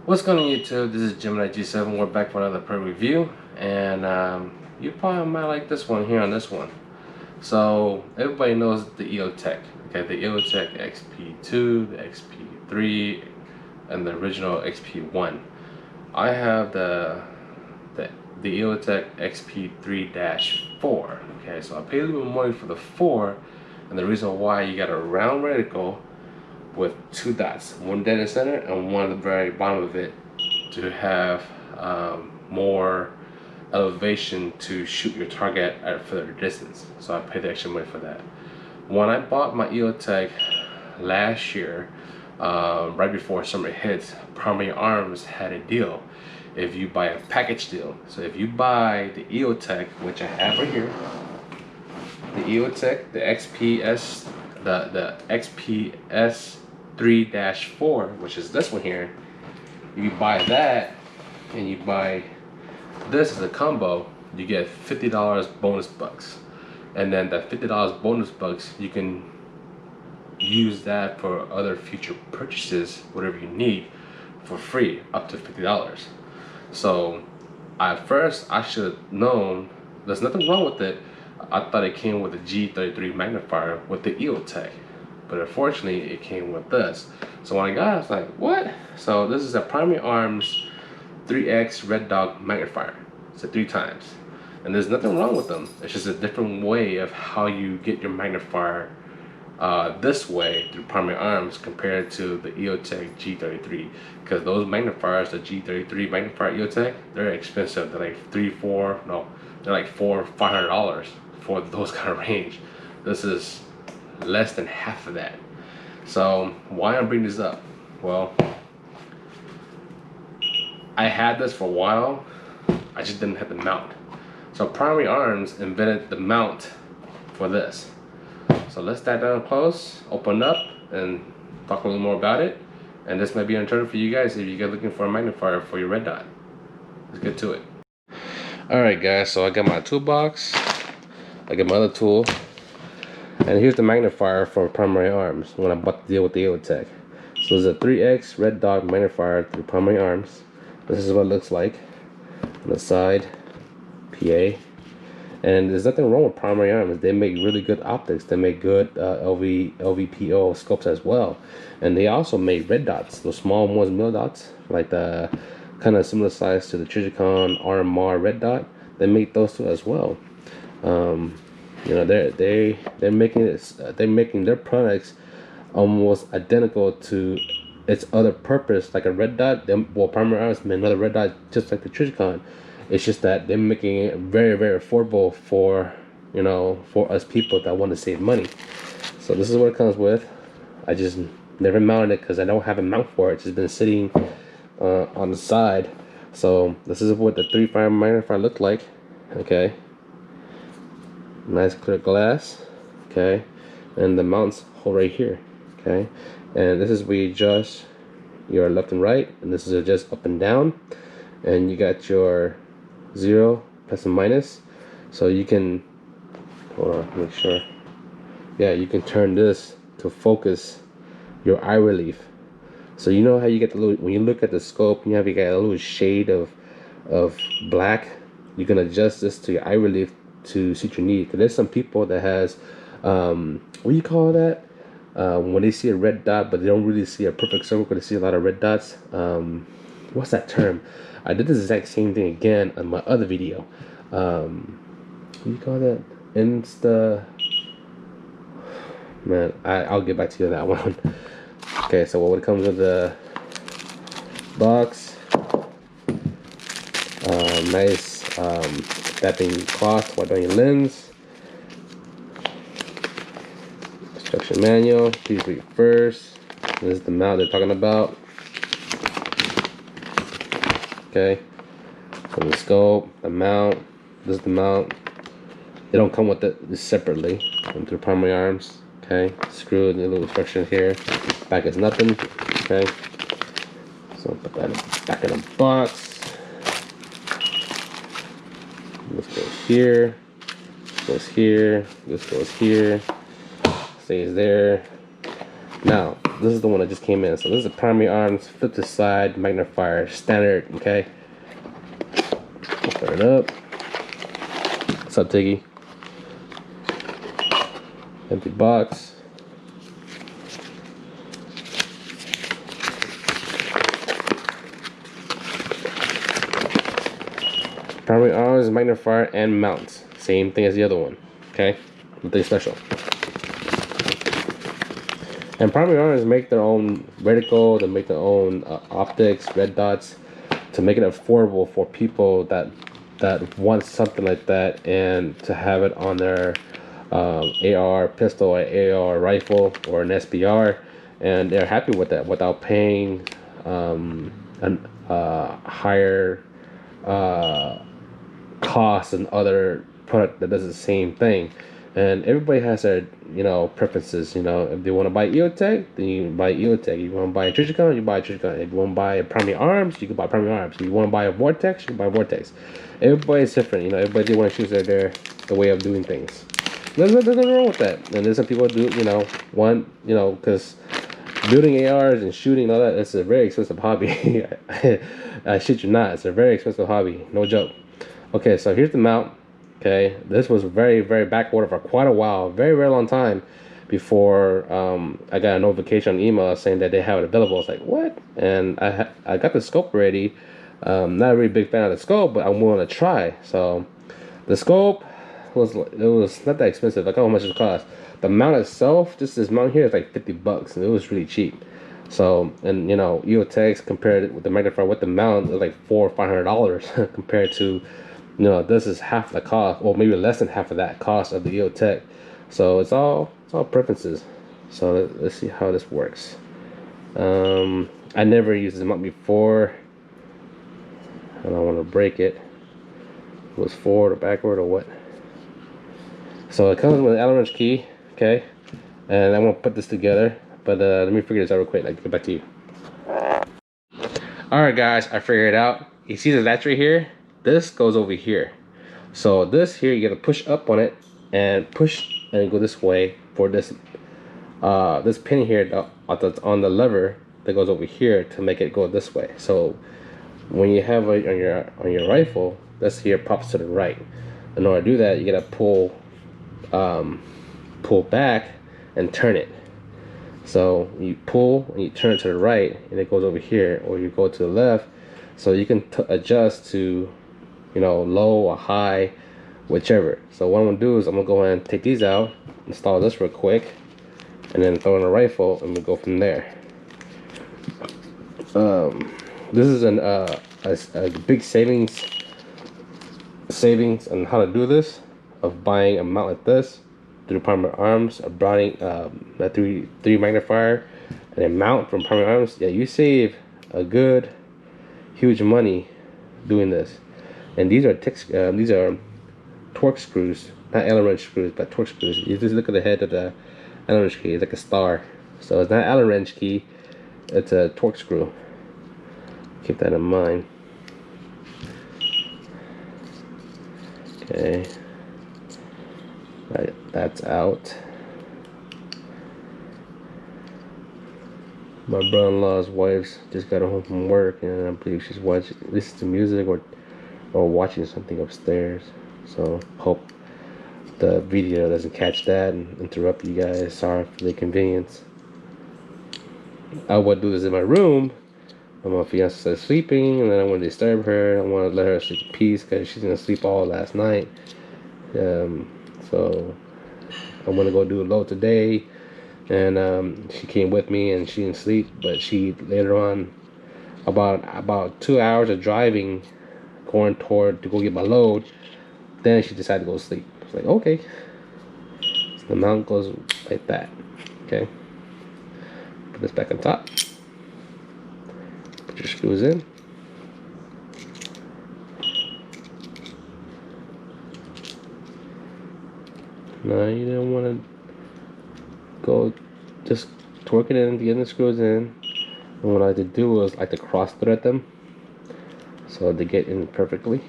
What's going on YouTube? This is Gemini G7. We're back for another product review, and you probably might like this one here on this one. So everybody knows the Eotech, okay? The Eotech XP2, the XP3, and the original XP1. I have the Eotech XP3-4. Okay, so I paid a little bit more money for the 4, and the reason why you got a round reticle with two dots, one dead in center and one at the very bottom of it, to have more elevation to shoot your target at a further distance. So I paid the extra money for that. When I bought my Eotech last year, right before summer hits, Primary Arms had a deal. If you buy a package deal, so if you buy the Eotech, which I have right here, the Eotech, the XPS, the XPS 3-4, which is this one here, if you buy that and you buy this as a combo, you get $50 bonus bucks, and then that $50 bonus bucks, you can use that for other future purchases, whatever you need, for free, up to $50. So at first I should have known there's nothing wrong with it. I thought it came with a G33 magnifier with the Eotech, but unfortunately it came with this. So when I got it, I was like, what? So this is a Primary Arms 3X Red Dog magnifier. So 3 times. And there's nothing wrong with them. It's just a different way of how you get your magnifier this way through Primary Arms compared to the Eotech G33. Because those magnifiers, the G33 magnifier Eotech, they're expensive. They're like they're like $400-500 for those kind of range. This is less than half of that. So why I'm bringing this up? Well, I had this for a while, I just didn't have the mount. So Primary Arms invented the mount for this. So let's dive down close, open up, and talk a little more about it. And this might be an alternative for you guys if you guys looking for a magnifier for your red dot. Let's get to it. Alright guys, so I got my toolbox, I got my other tool, and here's the magnifier for Primary Arms when I bought the deal with the Eotech. So it's a 3X Red Dot magnifier through Primary Arms. This is what it looks like on the side, PA. And there's nothing wrong with Primary Arms. They make really good optics. They make good LVPO scopes as well. And they also make red dots, those small ones, mil dots, like the kind of similar size to the Trijicon RMR red dot. They make those too as well. You know, they're making their products almost identical to its other purpose, like a red dot. Well, Primary Arms made another red dot just like the Trijicon. It's just that they're making it very, very affordable for, you know, for us people that want to save money. So this is what it comes with. I just never mounted it because I don't have a mount for it. It's just been sitting on the side. So this is what the 3-5 magnifier looked like. Okay, nice clear glass. Okay, and the mounts hold right here. Okay, and this is where you adjust your left and right, and this is adjust up and down, and you got your 0, plus and minus, so you can, hold on, make sure, yeah, you can turn this to focus your eye relief. So you know how you get the little, when you look at the scope, you got a little shade of black. You can adjust this to your eye relief to suit your need. Because there's some people that has what do you call that, when they see a red dot but they don't really see a perfect circle, they see a lot of red dots. What's that term? I did the exact same thing again on my other video. What do you call that? Man, I'll get back to you on that one. Okay, so what comes with the box? Nice wrapping cloth to wipe down your lens. Instruction manual. Please read first. This is the mount they're talking about. Okay, so the scope, the mount, this is the mount. They don't come with it separately. Come through Primary Arms. Okay, screw the little instruction here. Back is nothing. Okay, so put that in the back of the box. This goes here. This goes here. This goes here. Stays there. Now, this is the one that just came in. So this is the primary arms, flip to side, magnifier, standard, okay? Open it up. What's up, Tiggy? Empty box. Primary arms, magnifier, and mounts. Same thing as the other one, okay? Nothing special. And primary arms make their own reticle, they make their own optics, red dots, to make it affordable for people that want something like that and to have it on their AR pistol, or AR rifle, or an SBR, and they're happy with that without paying higher cost than other product that does the same thing. And everybody has their, you know, preferences. You know, if they want to buy Eotech, then you buy Eotech. If you want to buy a Trichicon, you buy a Trichicon. If you want to buy a primary arms, you can buy primary arms. If you want to buy a Vortex, you can buy Vortex. Everybody's different. You know, everybody want to choose their way of doing things. There's nothing wrong with that. And there's some people do, you know, because building ARs and shooting and all that, it's a very expensive hobby. I shit you not, it's a very expensive hobby, no joke. Okay, so here's the mount. Okay, this was very backorder for quite a while, very long time before I got a notification on email saying that they have it available. I was like, what? And I got the scope already. Not a really big fan of the scope, but I'm willing to try. So the scope was not that expensive. I forgot how much it cost. The mount itself, just this mount here, is like 50 bucks, and it was really cheap. So, and you know, Eotech compared it with the magnifier with the mount, it was like $400 or $500 compared to, you know, this is half the cost, or maybe less than half of that cost of the Eotech. So it's all preferences. So let's see how this works. I never used this mount before. I don't want to break it. It was forward or backward or what? So it comes with an Allen wrench key, okay? And I'm gonna put this together, but let me figure this out real quick. Like, get back to you. All right, guys, I figured it out. You see the latch right here? This goes over here. So this here, you gotta push up on it and push and go this way for this this pin here on the lever that goes over here to make it go this way. So when you have it on your rifle, this here pops to the right. In order to do that, you gotta pull back and turn it. So you pull and you turn it to the right, and it goes over here, or you go to the left. So you can adjust to, you know, low or high, whichever. So what I'm gonna do is I'm gonna go ahead and take these out, install this real quick, and then throw in a rifle, and we go from there. This is a big savings on how to do this, of buying a mount like this through primary arms, buying that 3 magnifier and a mount from primary arms. Yeah, you save a good huge money doing this. And these are Torx screws, not Allen wrench screws, but Torx screws. You just look at the head of the Allen wrench key, it's like a star. So it's not Allen wrench key, it's a Torx screw. Keep that in mind. Okay, right, that's out. My brother-in-law's wife just got home from work, and I believe she's listening to music or watching something upstairs. So hope the video doesn't catch that and interrupt you guys. Sorry for the inconvenience. I would do this in my room. My fiance is sleeping, and then I want to disturb her. I want to let her sleep in peace because she's gonna sleep all last night. So I'm gonna go do a load today, and she came with me, and she didn't sleep. But she later on, about 2 hours of driving, going to go get my load, then she decided to go to sleep. It's like, okay. So the mount goes like that. Okay. Put this back on top. Put your screws in. No, you don't want to go just torque it in, get the screws in. And what I like to do is I like to cross thread them so they get in perfectly.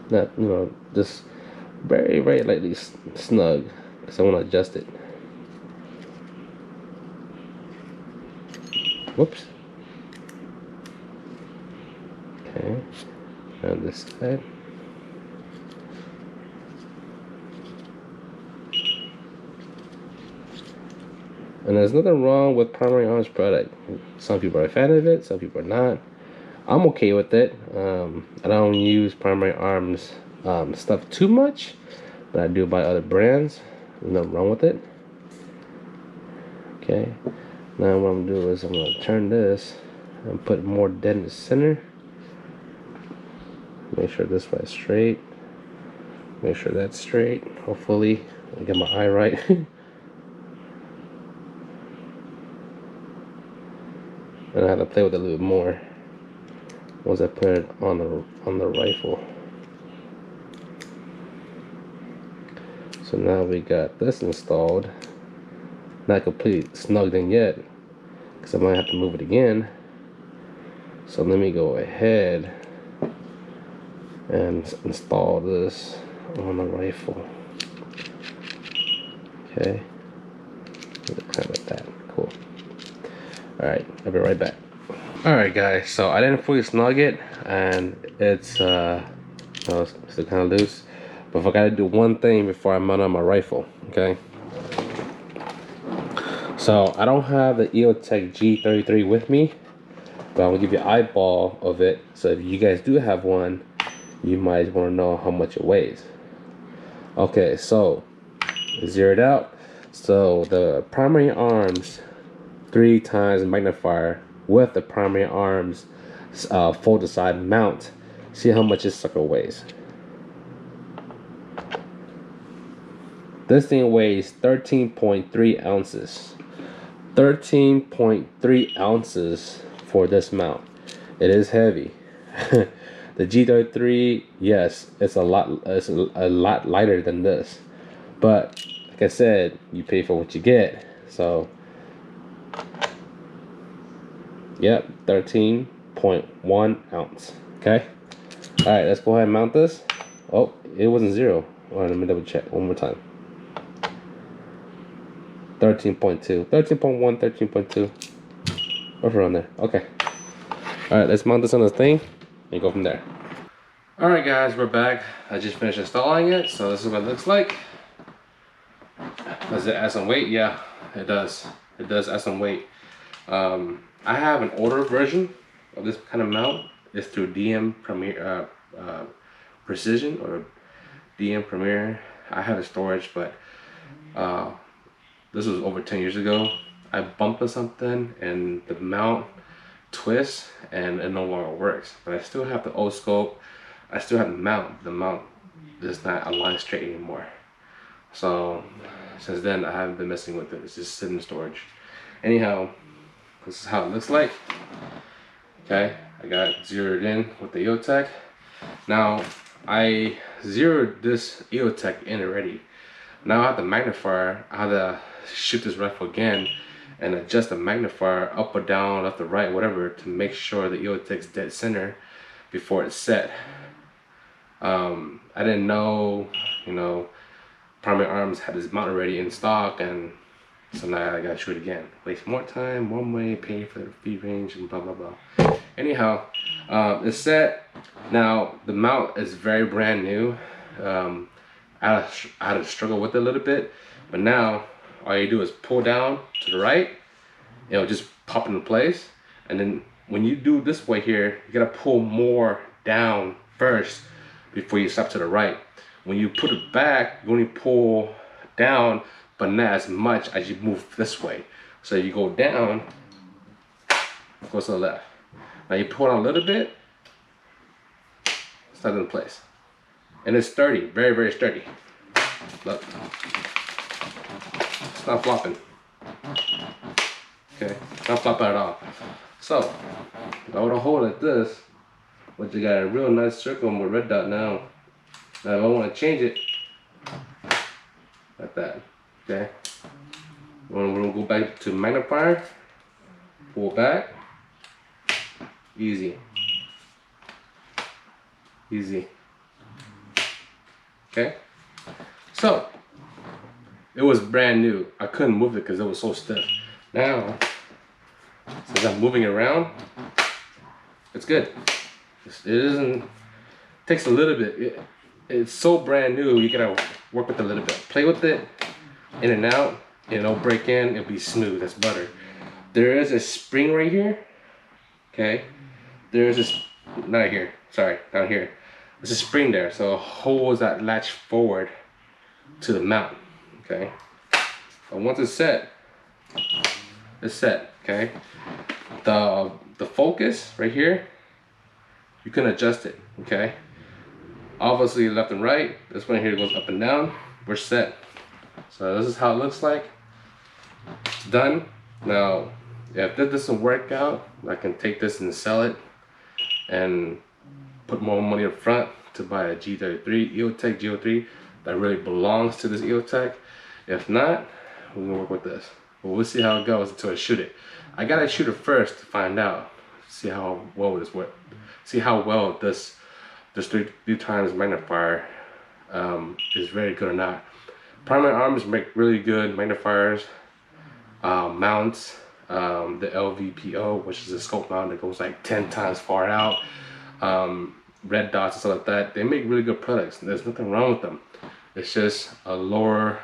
That, you know, just very, very lightly snug because I want to adjust it. Whoops. Okay, now this side. And there's nothing wrong with primary arms product. Some people are a fan of it, some people are not. I'm okay with it. I don't use primary arms stuff too much, but I do buy other brands. There's nothing wrong with it. Okay, now what I'm gonna do is I'm gonna turn this and put more dead in the center. Make sure this way is straight. Make sure that's straight. Hopefully, I get my eye right. And I have to play with it a little bit more once I put it on the rifle. So now we got this installed. Not completely snugged in yet, because I might have to move it again. So let me go ahead and install this on the rifle. Okay, kind of like that. Cool. Alright, I'll be right back. Alright guys, so I didn't fully snug it, and it's still kind of loose. But if I gotta do one thing before I mount on my rifle, okay? So I don't have the Eotech G33 with me, but I'm gonna give you an eyeball of it. So if you guys do have one, you might want to know how much it weighs. Okay, so zeroed out. So the primary arms 3 times magnifier with the primary arms folded side mount. See how much this sucker weighs. This thing weighs 13.3 ounces. 13.3 ounces for this mount. It is heavy. The G33, yes, it's a lot lighter than this. But like I said, you pay for what you get. So yep, 13.1 ounce. Okay. All right, let's go ahead and mount this. Oh, it wasn't 0. All right, let me double check one more time. 13.2, 13.1, 13.2. What's around there? Okay. All right, let's mount this on the thing and go from there. All right, guys, we're back. I just finished installing it, so this is what it looks like. Does it add some weight? Yeah, it does. It does add some weight. I have an older version of this kind of mount. It's through DM Premier Precision or DM Premier. I have a storage, but this was over 10 years ago. I bumped into something and the mount twists and it no longer works. But I still have the old scope. I still have the mount. The mount is not aligned straight anymore. So since then I haven't been messing with it. It's just sitting in storage. Anyhow, this is how it looks like. Okay, I got zeroed in with the Eotech. Now I zeroed this Eotech in already. Now I have the magnifier. I have to shoot this rifle again and adjust the magnifier up or down, left or right, whatever, to make sure the Eotech's dead center before it's set. I didn't know, you know, primary arms had this mount already in stock, and so now I gotta shoot it again. Waste more time, one way, pay for the feed range, and blah blah blah. Anyhow, it's set. Now the mount is very brand new. I had to struggle with it a little bit, but now all you do is pull down to the right, it'll just pop into place. And then when you do this way here, you gotta pull more down first before you step to the right. When you put it back, you only pull down, but not as much as you move this way. So you go down, it goes to the left. Now you pull down a little bit, it's not in place. And it's sturdy, very, very sturdy. Look, it's not flopping. Okay, not flopping at all. So, if I were to hold it like this, but you got a real nice circle with red dot now. Now if I want to change it, like that, okay? We're gonna go back to magnifier, pull back, easy, easy, okay? So it was brand new. I couldn't move it because it was so stiff. Now, since I'm moving around, it's good. It isn't. Takes a little bit. It's so brand new. You gotta work with it a little bit. Play with it, in and out. It'll break in. It'll be smooth as butter. There is a spring right here. Okay. There is this. Not here. Sorry, down here. There's a spring there, so it holds that latch forward to the mount. Okay. But once it's set, okay. The focus right here, you can adjust it. Okay. Obviously left and right. This one here goes up and down. We're set. So this is how it looks like. It's done. Now, if this doesn't work out, I can take this and sell it and put more money up front to buy a G33 Eotech G03 that really belongs to this Eotech. If not, we're gonna work with this. But we'll see how it goes until I shoot it. I gotta shoot it first to find out. See how well this works. See how well this three times magnifier is very good or not. Primary arms make really good magnifiers, mounts, the LVPO, which is a scope mount that goes like 10 times far out, red dots and stuff like that. They make really good products. There's nothing wrong with them. It's just a lower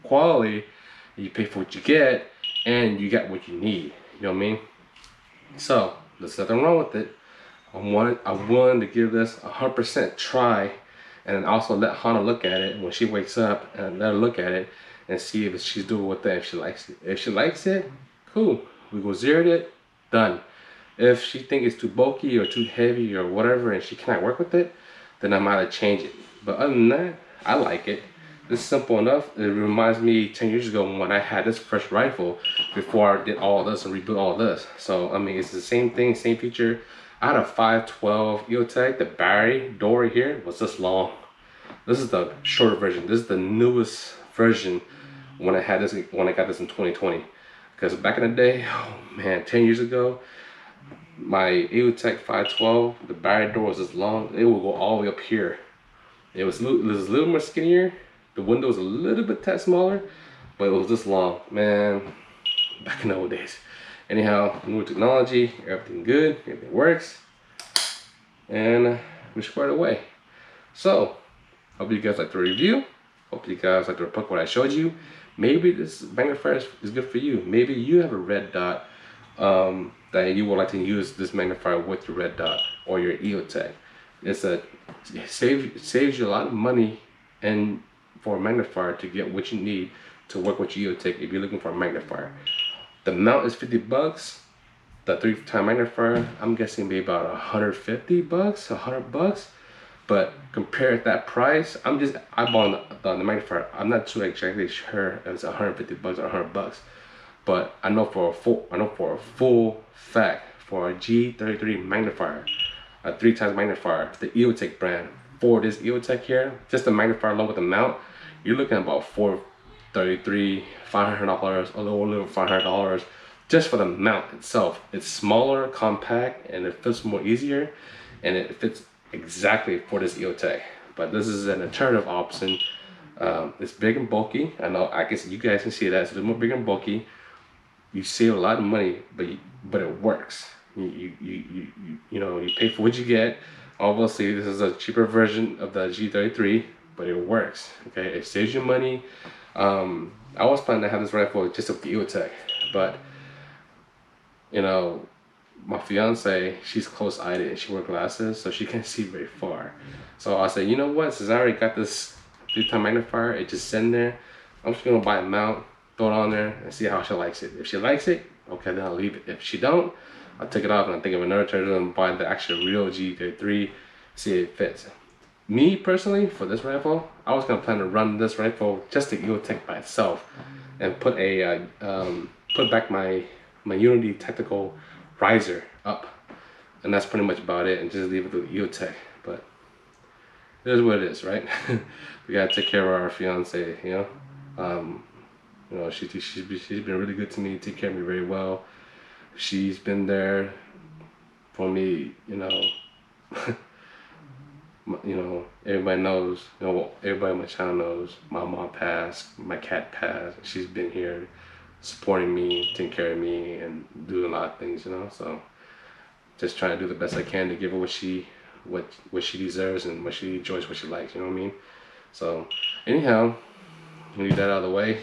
quality. You pay for what you get, and you get what you need. You know what I mean? So there's nothing wrong with it. I wanted to give this 100% try, and then also let Hannah look at it when she wakes up, and let her look at it and see if she's doing with that. If she likes it, cool. We go zero it, done. If she thinks it's too bulky or too heavy or whatever, and she cannot work with it, then I might change it. But other than that, I like it. It's simple enough. It reminds me 10 years ago when I had this first rifle before I did all this and rebuilt all this. So I mean, it's the same thing, same feature. I had a 512 Eotech. The battery door here was this long. This is the shorter version. This is the newest version when I had this, when I got this in 2020. Because back in the day, oh man, 10 years ago, my Eotech 512, the battery door was this long. It would go all the way up here. It was a little more skinnier. The window was a little bit smaller, but it was this long. Man, back in the old days. Anyhow, new technology, everything good, everything works, and we're squared away. So, hope you guys like the review. Hope you guys like the report what I showed you. Maybe this magnifier is good for you. Maybe you have a red dot that you would like to use this magnifier with your red dot or your Eotech. It saves you a lot of money and for a magnifier to get what you need to work with your Eotech if you're looking for a magnifier. The mount is 50 bucks. The 3-time magnifier, I'm guessing maybe about 150 bucks, 100 bucks. But compared that price, I'm just eyeballing the magnifier. I'm not too exactly sure if it's 150 bucks or 100 bucks. But I know for a full fact, for a G33 magnifier, a 3-times magnifier, the Eotech brand, for this Eotech here, just the magnifier along with the mount, you're looking at about $433, $500, a little over $500 just for the mount itself. It's smaller, compact, and it fits more easier, and it fits exactly for this Eotech. But this is an alternative option. It's big and bulky. I know, I guess you guys can see that. It's a little more big and bulky. You save a lot of money, but it works. You know, you pay for what you get. Obviously, this is a cheaper version of the G33, but it works. Okay, it saves you money. I was planning to have this rifle just with the Eotech, but you know, my fiance, she's close-eyed and she wears glasses, so she can't see very far. So I said, you know what? Since I already got this 3-time magnifier, it's just sitting there. I'm just gonna buy a mount, throw it on there, and see how she likes it. If she likes it, okay, then I'll leave it. If she don't, I'll take it off and I'll think of another turtle and buy the actual real G33, see if it fits. Me personally, for this rifle, I was gonna plan to run this rifle just the Eotech by itself, and put a put back my Unity tactical riser up, and that's pretty much about it, and just leave it to the Eotech. But it is what it is, right? We gotta take care of our fiance, you know. You know, she's been really good to me, take care of me very well. She's been there for me, you know. You know, everybody knows, you know, everybody on my channel knows my mom passed, my cat passed. She's been here supporting me, taking care of me, and doing a lot of things, you know. So just trying to do the best I can to give her what she deserves and what she enjoys, what she likes, you know what I mean? So anyhow, leave that out of the way.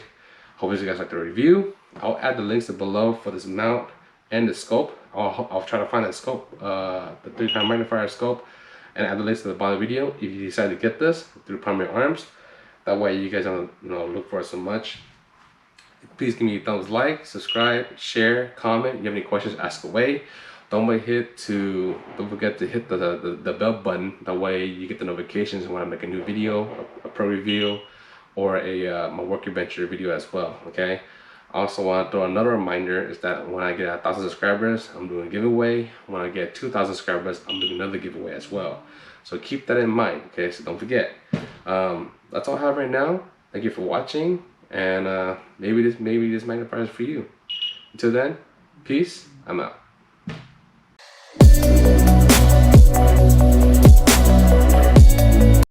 Hope you guys like the review. I'll add the links below for this mount and the scope. I'll try to find that scope, the 3-time magnifier scope, and add the links to the bottom of the video if you decide to get this through Primary Arms. That way you guys don't, you know, look for it so much. Please give me a thumbs like, subscribe, share, comment. If you have any questions, ask away. Don't forget to hit the bell button. That way you get the notifications when I make a new video, a pro review, or a my work adventure video as well. Okay. I also want to throw another reminder is that when I get 1,000 subscribers, I'm doing a giveaway. When I get 2,000 subscribers, I'm doing another giveaway as well. So keep that in mind. Okay. So don't forget. That's all I have right now. Thank you for watching, and maybe this magnifier is for you. Until then, peace. I'm out.